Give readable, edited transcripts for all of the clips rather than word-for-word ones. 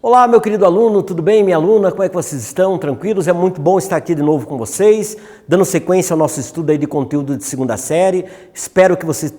Olá, meu querido aluno, tudo bem? Minha aluna, como é que vocês estão? Tranquilos? É muito bom estar aqui de novo com vocês, dando sequência ao nosso estudo aí de conteúdo de segunda série. Espero que você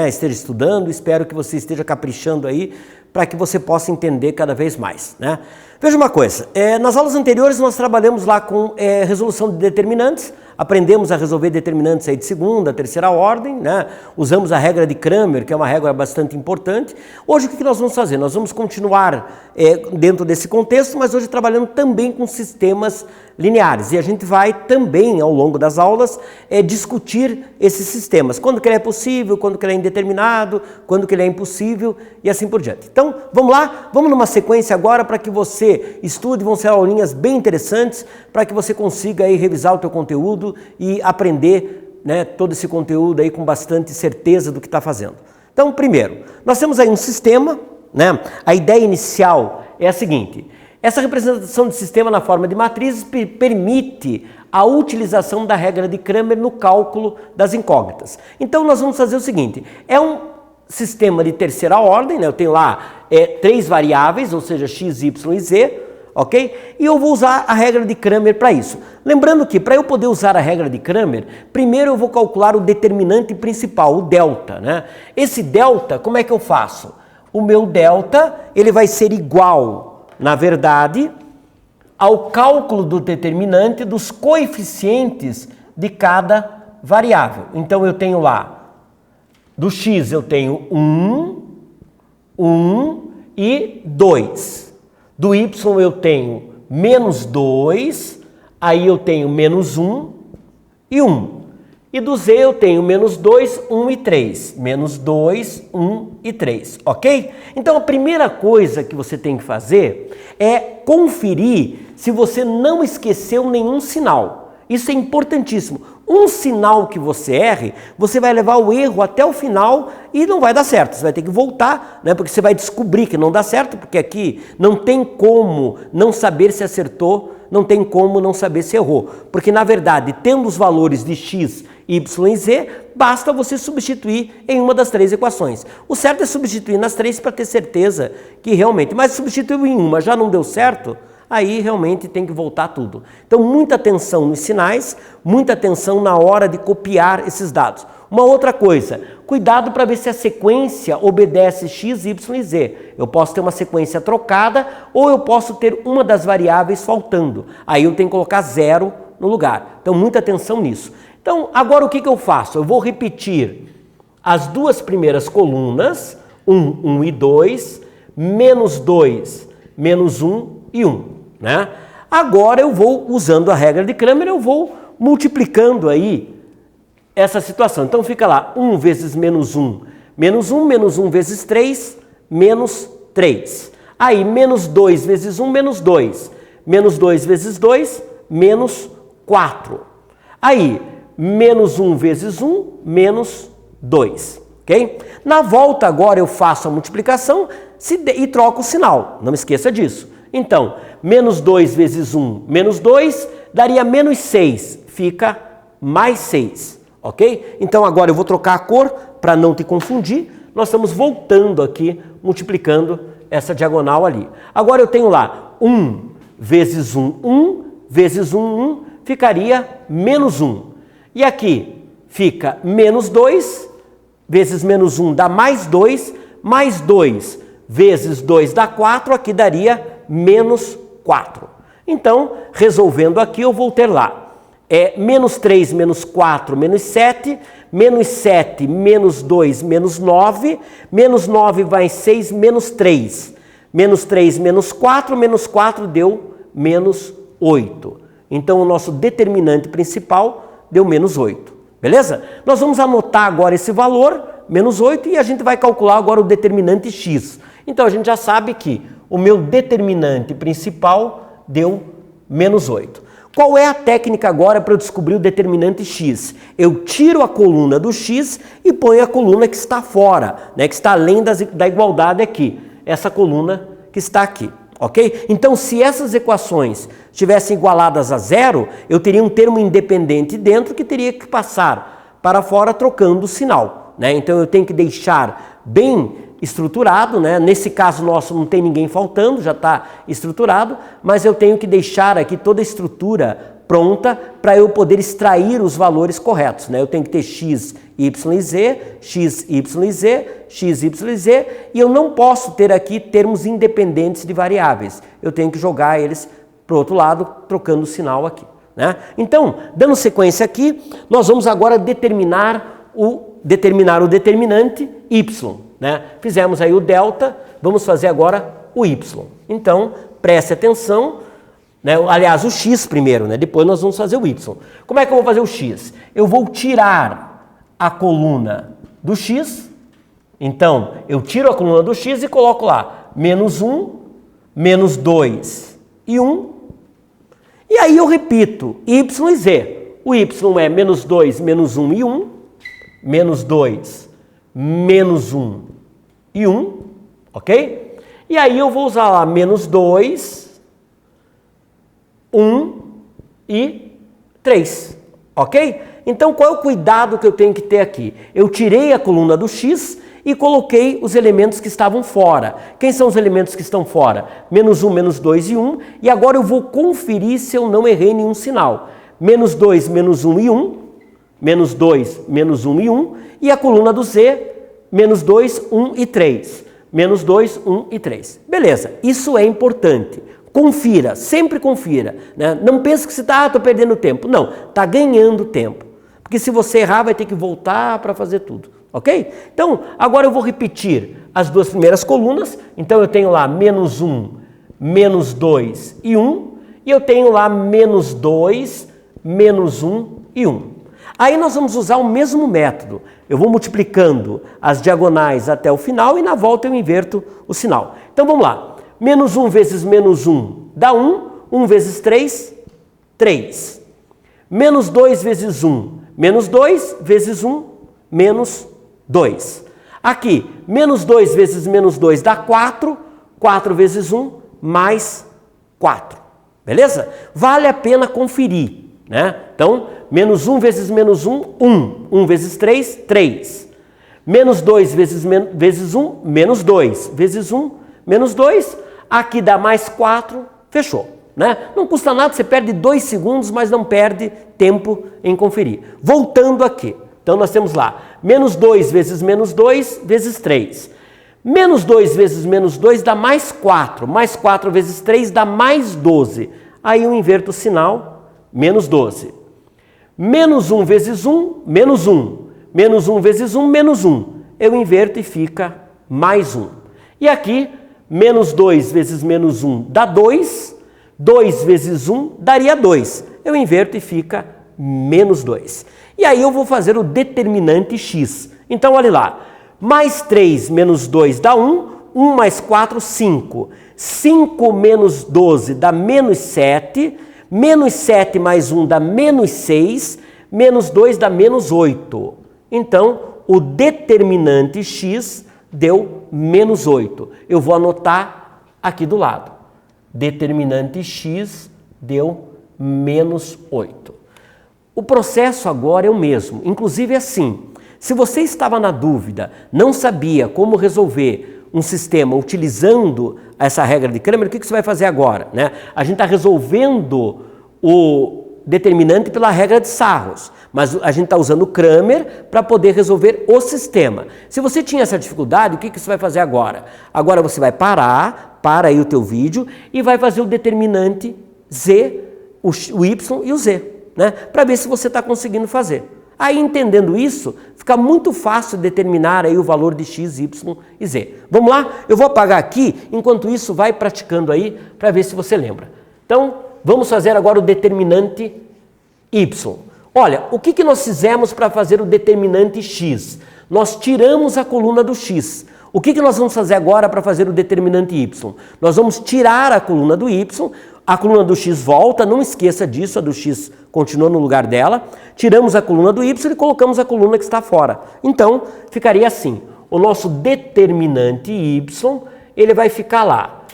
esteja estudando, espero que você esteja caprichando aí para que você possa entender cada vez mais, né? Veja uma coisa, nas aulas anteriores nós trabalhamos lá com resolução de determinantes, aprendemos a resolver determinantes aí de segunda, terceira ordem, né? Usamos a regra de Cramer, que é uma regra bastante importante. Hoje o que nós vamos fazer? Nós vamos continuar dentro desse contexto, mas hoje trabalhando também com sistemas lineares. E a gente vai também, ao longo das aulas, discutir esses sistemas. Quando que ele é possível, quando que ele é indeterminado, quando que ele é impossível e assim por diante. Então, vamos lá? Vamos numa sequência agora para que você estude, vão ser aulinhas bem interessantes, para que você consiga aí revisar o teu conteúdo e aprender, né, todo esse conteúdo aí com bastante certeza do que está fazendo. Então, primeiro, nós temos aí um sistema, né? A ideia inicial é a seguinte: essa representação de sistema na forma de matrizes permite a utilização da regra de Cramer no cálculo das incógnitas. Então, nós vamos fazer o seguinte: é um sistema de terceira ordem, né? Eu tenho lá três variáveis, ou seja, x, y e z, ok? E eu vou usar a regra de Cramer para isso. Lembrando que, para eu poder usar a regra de Cramer, primeiro eu vou calcular o determinante principal, o delta, né? Esse delta, como é que eu faço? O meu delta, ele vai ser igual, na verdade, ao cálculo do determinante dos coeficientes de cada variável. Então, eu tenho lá, do x eu tenho 1 e 2. Do y eu tenho menos 2, aí eu tenho menos 1 e 1. E do z eu tenho menos 2, 1 e 3. Menos 2, 1 e 3, ok? Então a primeira coisa que você tem que fazer é conferir se você não esqueceu nenhum sinal. Isso é importantíssimo. Um sinal que você erre, você vai levar o erro até o final e não vai dar certo. Você vai ter que voltar, né? Porque você vai descobrir que não dá certo, porque aqui não tem como não saber se acertou, não tem como não saber se errou. Porque, na verdade, tendo os valores de x, y e z, basta você substituir em uma das três equações. O certo é substituir nas três para ter certeza que realmente... Mas substituiu em uma, já não deu certo... Aí realmente tem que voltar tudo. Então, muita atenção nos sinais, muita atenção na hora de copiar esses dados. Uma outra coisa, cuidado para ver se a sequência obedece x, y e z. Eu posso ter uma sequência trocada ou eu posso ter uma das variáveis faltando. Aí eu tenho que colocar 0 no lugar. Então, muita atenção nisso. Então, agora o que eu faço? Eu vou repetir as duas primeiras colunas, 1 e 2, menos 2, menos 1 e 1. Né? Agora eu vou, usando a regra de Cramer, eu vou multiplicando aí essa situação. Então fica lá 1 vezes menos 1, menos 1, menos 1 vezes 3, menos 3. Aí menos 2 vezes 1, menos 2. Menos 2 vezes 2, menos 4. Aí menos 1 vezes 1, menos 2. Okay? Na volta agora eu faço a multiplicação e troco o sinal. Não esqueça disso. Então, menos 2 vezes 1, menos 2, daria menos 6, fica mais 6, ok? Então, agora eu vou trocar a cor para não te confundir. Nós estamos voltando aqui, multiplicando essa diagonal ali. Agora eu tenho lá 1 vezes 1, 1, vezes 1, 1, ficaria menos 1. E aqui fica menos 2, vezes menos 1 dá mais 2 vezes 2 dá 4, aqui daria menos 4. Então, resolvendo aqui, eu vou ter lá menos 3, menos 4, menos 7, menos 7, menos 2, menos 9, menos 9 mais 6, menos 3. Menos 3, menos 4 deu menos 8. Então, o nosso determinante principal deu menos 8. Beleza? Nós vamos anotar agora esse valor, menos 8, e a gente vai calcular agora o determinante x. Então, a gente já sabe que o meu determinante principal deu menos 8. Qual é a técnica agora para eu descobrir o determinante x? Eu tiro a coluna do x e ponho a coluna que está fora, né, que está além da igualdade aqui. Essa coluna que está aqui, ok? Então, se essas equações estivessem igualadas a 0, eu teria um termo independente dentro que teria que passar para fora trocando o sinal. né? Então eu tenho que deixar bem estruturado, né? Nesse caso nosso não tem ninguém faltando, já está estruturado, mas eu tenho que deixar aqui toda a estrutura pronta para eu poder extrair os valores corretos, né? Eu tenho que ter x, y e z, x, y e z, x, y e z, e eu não posso ter aqui termos independentes de variáveis. Eu tenho que jogar eles para o outro lado, trocando o sinal aqui, né? Então, dando sequência aqui, nós vamos agora determinar o determinante y, né? Fizemos aí o delta, vamos fazer agora o y. Então, preste atenção, né? Aliás, o x primeiro, né? Depois nós vamos fazer o y. Como é que eu vou fazer o x? Eu vou tirar a coluna do x, então eu tiro a coluna do x e coloco lá menos 1, menos 2 e 1, e aí eu repito y e z. O y é menos 2, menos 1 e 1, menos 2, menos 1 e 1, ok? E aí eu vou usar lá menos 2, 1 e 3, ok? Então qual é o cuidado que eu tenho que ter aqui? Eu tirei a coluna do x e coloquei os elementos que estavam fora. Quem são os elementos que estão fora? Menos 1, menos 2 e 1, e agora eu vou conferir se eu não errei nenhum sinal. Menos 2, menos 1 e 1, menos 2, menos 1 e 1, e a coluna do z, menos 2, 1 e 3. Menos 2, 1 e 3. Beleza, isso é importante. Confira, sempre confira, né? Não pense que você está perdendo tempo. Não, está ganhando tempo. Porque se você errar, vai ter que voltar para fazer tudo, ok? Então, agora eu vou repetir as duas primeiras colunas. Então, eu tenho lá menos 1, menos 2 e 1. E eu tenho lá menos 2, menos 1 e 1. Aí nós vamos usar o mesmo método. Eu vou multiplicando as diagonais até o final e na volta eu inverto o sinal. Então, vamos lá. Menos 1 vezes menos 1 dá 1. 1 vezes 3, 3. Menos 2 vezes 1, menos 2 vezes 1, menos 2. Aqui, menos 2 vezes menos 2 dá 4. 4 vezes 1, mais 4. Beleza? Vale a pena conferir, né? Então, menos 1 vezes menos 1, 1. 1 vezes 3, 3. Menos 2 vezes 1, menos 2. Vezes 1, menos 2. Aqui dá mais 4, fechou, né? Não custa nada, você perde 2 segundos, mas não perde tempo em conferir. Voltando aqui, então nós temos lá, menos 2 vezes menos 2, vezes 3. Menos 2 vezes menos 2 dá mais 4. Mais 4 vezes 3 dá mais 12. Aí eu inverto o sinal, menos 12. Menos 1 vezes 1, menos 1. Menos 1 vezes 1, menos 1. Eu inverto e fica mais 1. E aqui, menos 2 vezes menos 1 dá 2. 2 vezes 1 daria 2. Eu inverto e fica menos 2. E aí eu vou fazer o determinante x. Então, olha lá. Mais 3 menos 2 dá 1. 1 mais 4, 5. 5 menos 12 dá menos 7. Menos 7 mais 1 dá menos 6. Menos 2 dá menos 8. Então, o determinante x deu menos 8. Eu vou anotar aqui do lado. Determinante x deu menos 8. O processo agora é o mesmo. Inclusive assim, se você estava na dúvida, não sabia como resolver um sistema utilizando essa regra de Cramer, o que você vai fazer agora, né? A gente está resolvendo o determinante pela regra de Sarros, mas a gente está usando o Cramer para poder resolver o sistema. Se você tinha essa dificuldade, o que você vai fazer agora? Agora você vai para aí o teu vídeo e vai fazer o determinante z, o y e o z, né? Para ver se você está conseguindo fazer. Aí, entendendo isso, fica muito fácil determinar aí o valor de x, y e z. Vamos lá? Eu vou apagar aqui, enquanto isso vai praticando aí para ver se você lembra. Então, vamos fazer agora o determinante y. Olha, o que nós fizemos para fazer o determinante x? Nós tiramos a coluna do x. O que nós vamos fazer agora para fazer o determinante y? Nós vamos tirar a coluna do y, a coluna do x volta, não esqueça disso, a do x continua no lugar dela. Tiramos a coluna do y e colocamos a coluna que está fora. Então, ficaria assim, o nosso determinante y, ele vai ficar lá.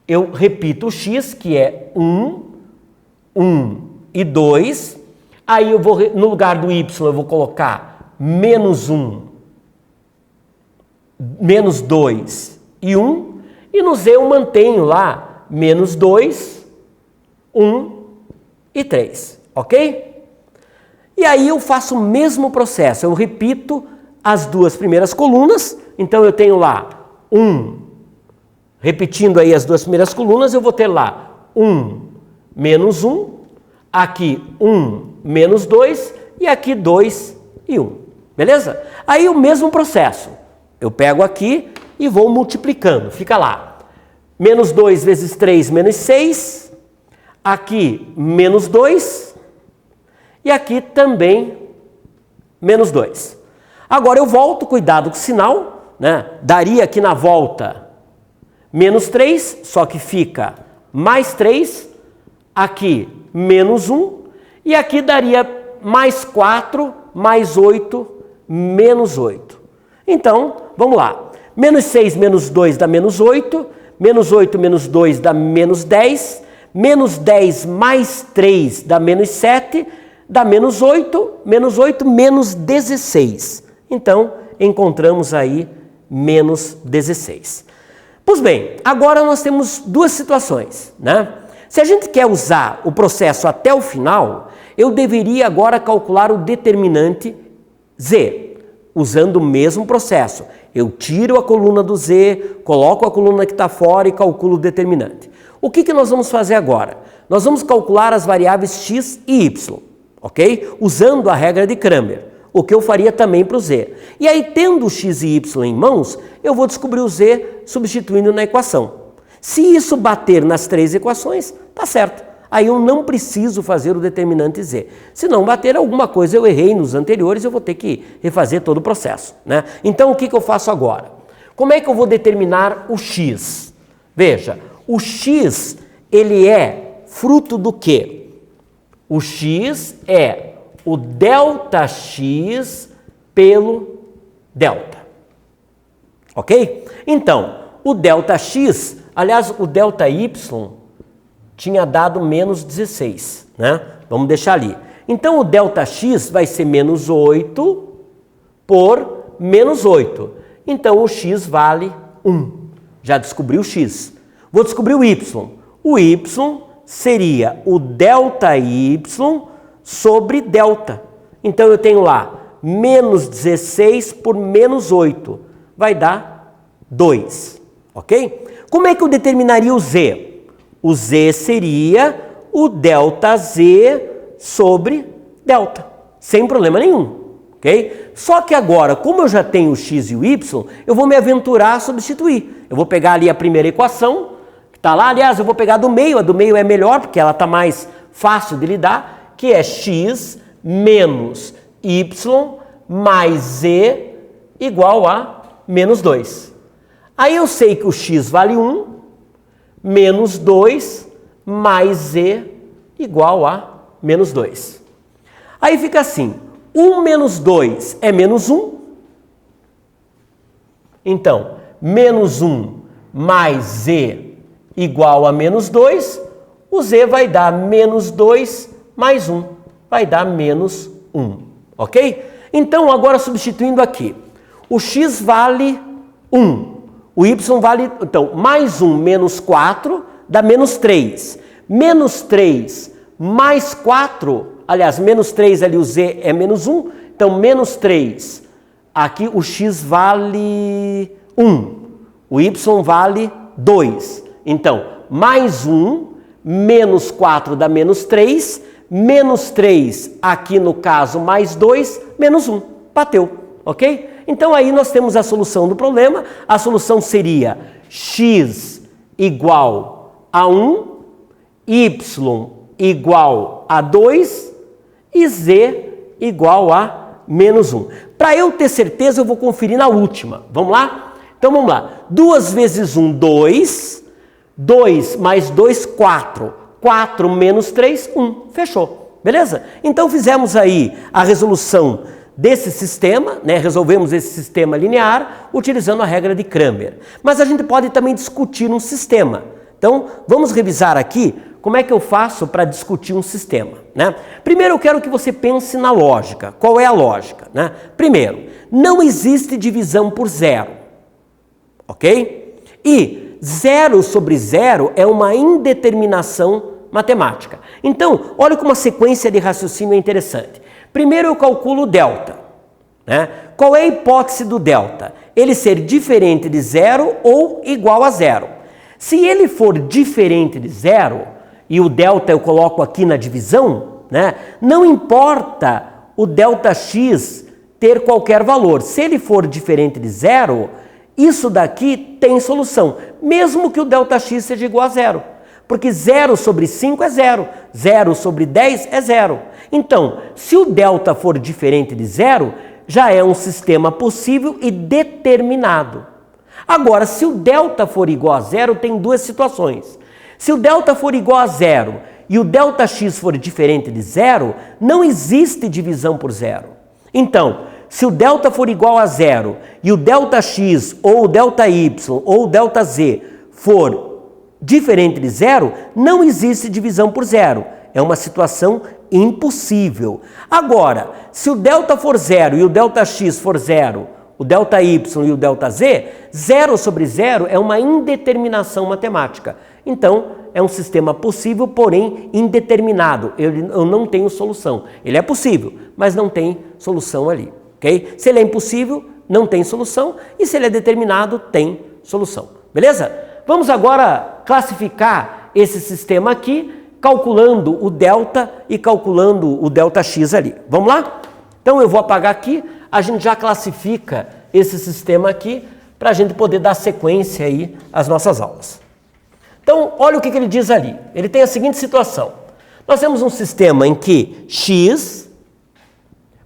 Eu repito o x, que é 1, 1 e 2. Aí eu vou, no lugar do y, eu vou colocar menos 1 menos 2 e 1. E no Z eu mantenho lá menos 2, 1 e 3, ok? E aí eu faço o mesmo processo, eu repito as duas primeiras colunas, então eu tenho lá 1, repetindo aí as duas primeiras colunas, eu vou ter lá 1 menos 1, aqui 1 menos 2 e aqui 2 e 1, beleza? Aí o mesmo processo, eu pego aqui e vou multiplicando, fica lá, menos 2 vezes 3, menos 6, aqui menos 2 e aqui também menos 2. Agora eu volto, cuidado com o sinal, né? Daria aqui na volta menos 3, só que fica mais 3, aqui menos 1 e aqui daria mais 4, mais 8, menos 8. Então, vamos lá. Menos 6 menos 2 dá menos 8, menos 8 menos 2 dá menos 10, menos 10 mais 3 dá menos 7, dá menos 8, menos 16. Então, encontramos aí menos 16. Pois bem, agora nós temos duas situações, né? Se a gente quer usar o processo até o final, eu deveria agora calcular o determinante Z, usando o mesmo processo. Eu tiro a coluna do Z, coloco a coluna que está fora e calculo o determinante. O que nós vamos fazer agora? Nós vamos calcular as variáveis x e y, ok? Usando a regra de Cramer, o que eu faria também para o Z. E aí, tendo o x e y em mãos, eu vou descobrir o Z substituindo na equação. Se isso bater nas três equações, tá certo. Aí eu não preciso fazer o determinante Z. Se não bater alguma coisa, eu errei nos anteriores, eu vou ter que refazer todo o processo, né? Então, o que eu faço agora? Como é que eu vou determinar o x? Veja, o x, ele é fruto do quê? O x é o delta x pelo delta. Ok? Então, o delta x, aliás, o delta y tinha dado menos 16, né? Vamos deixar ali. Então, o delta x vai ser menos 8 por menos 8. Então, o x vale 1. Já descobri o x. Vou descobrir o y. O y seria o delta y sobre delta. Então, eu tenho lá menos 16 por menos 8. Vai dar 2, ok? Como é que eu determinaria o z? O z seria o delta z sobre delta, sem problema nenhum, ok? Só que agora, como eu já tenho o x e o y, eu vou me aventurar a substituir. Eu vou pegar ali a primeira equação, que está lá, aliás, eu vou pegar a do meio é melhor, porque ela está mais fácil de lidar, que é x menos y mais z igual a menos 2. Aí eu sei que o x vale 1, menos 2 mais z igual a menos 2. Aí fica assim, 1 menos 2 é menos 1. Então, menos 1 mais z igual a menos 2. O z vai dar menos 2 mais 1. Vai dar menos 1. Ok? Então, agora substituindo aqui. O x vale 1. O y vale, então, mais 1 menos 4 dá menos 3. Menos 3 mais 4, aliás, menos 3 ali o z é menos 1, então menos 3, aqui o x vale 1, o y vale 2. Então, mais 1, menos 4 dá menos 3, menos 3, aqui no caso mais 2, menos 1, bateu, ok? Então, aí nós temos a solução do problema. A solução seria x igual a 1, y igual a 2 e z igual a menos 1. Para eu ter certeza, eu vou conferir na última. Vamos lá? Então, vamos lá. 2 vezes 1, 2. 2 mais 2, 4. 4 menos 3, 1. Fechou. Beleza? Então, fizemos aí a resolução desse sistema, né? Resolvemos esse sistema linear utilizando a regra de Cramer. Mas a gente pode também discutir um sistema. Então, vamos revisar aqui como é que eu faço para discutir um sistema, né? Primeiro, eu quero que você pense na lógica. Qual é a lógica, né? Primeiro, não existe divisão por zero, ok? E 0 sobre 0 é uma indeterminação matemática. Então, olha como a sequência de raciocínio é interessante. Primeiro eu calculo o delta, né? Qual é a hipótese do delta? Ele ser diferente de 0 ou igual a 0. Se ele for diferente de 0, e o delta eu coloco aqui na divisão, né? Não importa o delta x ter qualquer valor. Se ele for diferente de 0, isso daqui tem solução, mesmo que o delta x seja igual a 0. Porque 0 sobre 5 é 0, 0 sobre 10 é 0. Então, se o delta for diferente de 0, já é um sistema possível e determinado. Agora, se o delta for igual a 0, tem duas situações. Se o delta for igual a 0 e o delta x for diferente de 0, não existe divisão por 0. Então, se o delta for igual a 0 e o delta x ou o delta y ou o delta z for diferente de 0, não existe divisão por 0. É uma situação impossível. Agora, se o delta for 0 e o delta x for 0, o delta y e o delta z, 0 sobre 0 é uma indeterminação matemática. Então, é um sistema possível, porém indeterminado. Eu não tenho solução. Ele é possível, mas não tem solução ali. Okay? Se ele é impossível, não tem solução. E se ele é determinado, tem solução. Beleza? Vamos agora classificar esse sistema aqui, calculando o delta e calculando o delta x ali. Vamos lá? Então eu vou apagar aqui, a gente já classifica esse sistema aqui para a gente poder dar sequência aí às nossas aulas. Então, olha o que ele diz ali. Ele tem a seguinte situação. Nós temos um sistema em que x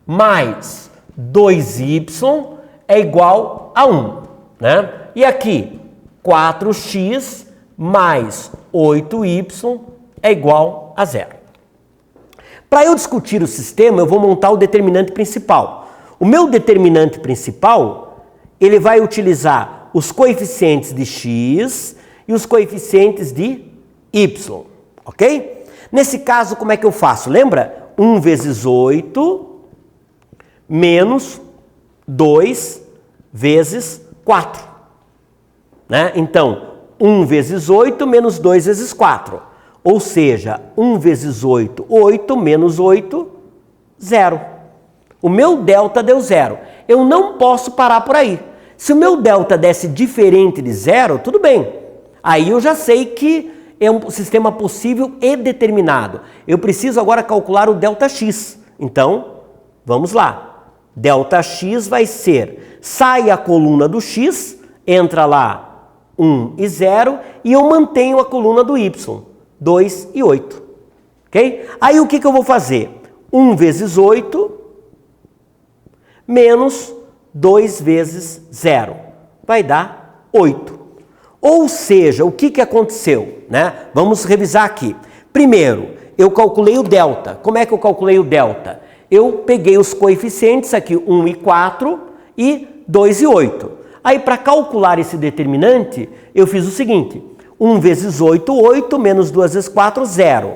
mais 2y é igual a 1, né? E aqui, 4x mais 8y é igual a 0. Para eu discutir o sistema, eu vou montar o determinante principal. O meu determinante principal, ele vai utilizar os coeficientes de x e os coeficientes de y, ok? Nesse caso, como é que eu faço? Lembra? 1 vezes 8 menos 2 vezes 4. Né? Então, 1 vezes 8 menos 2 vezes 4. Ou seja, 1 vezes 8, 8 menos 8, 0. O meu delta deu 0. Eu não posso parar por aí. Se o meu delta desse diferente de 0, tudo bem. Aí eu já sei que é um sistema possível e determinado. Eu preciso agora calcular o delta x. Então, vamos lá. Delta x vai ser, sai a coluna do x, entra lá 1 e 0, e eu mantenho a coluna do y, 2 e 8. Ok? Aí o que eu vou fazer? 1 vezes 8 menos 2 vezes 0. Vai dar 8. Ou seja, o que aconteceu? Né? Vamos revisar aqui. Primeiro, eu calculei o delta. Como é que eu calculei o delta? Eu peguei os coeficientes aqui, 1 e 4 e 2 e 8. Aí, para calcular esse determinante, eu fiz o seguinte. 1 vezes 8, 8, menos 2 vezes 4, 0.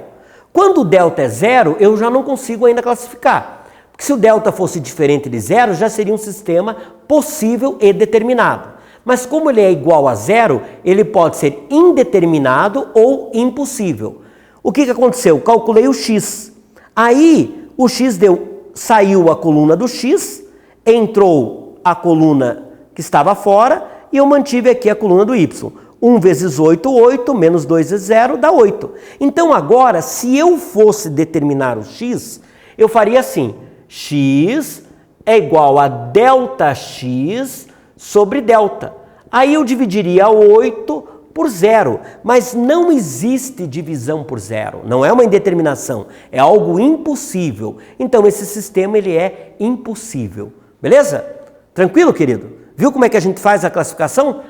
Quando o delta é 0, eu já não consigo ainda classificar. Porque se o delta fosse diferente de 0, já seria um sistema possível e determinado. Mas como ele é igual a 0, ele pode ser indeterminado ou impossível. O que aconteceu? Calculei o x. Aí o x saiu a coluna do x, entrou a coluna que estava fora e eu mantive aqui a coluna do y. 1 vezes 8, 8, menos 2 vezes 0 dá 8. Então agora, se eu fosse determinar o x, eu faria assim. X é igual a delta x sobre delta. Aí eu dividiria 8 por 0, mas não existe divisão por 0, não é uma indeterminação, é algo impossível. Então esse sistema ele é impossível, beleza? Tranquilo, querido? Viu como é que a gente faz a classificação?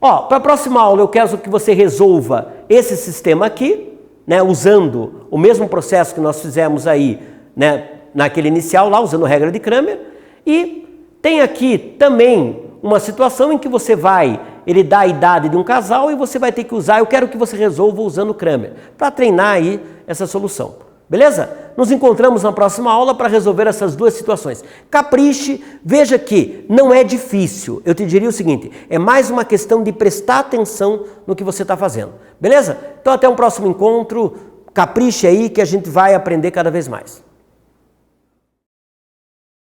Ó, para a próxima aula eu quero que você resolva esse sistema aqui, né, usando o mesmo processo que nós fizemos aí, né, naquele inicial lá, usando a regra de Cramer, e tem aqui também uma situação em que ele dá a idade de um casal e você vai ter que usar, eu quero que você resolva usando o Cramer, para treinar aí essa solução. Beleza? Nos encontramos na próxima aula para resolver essas duas situações. Capriche, veja que não é difícil. Eu te diria o seguinte, é mais uma questão de prestar atenção no que você está fazendo. Beleza? Então até um próximo encontro. Capriche aí que a gente vai aprender cada vez mais.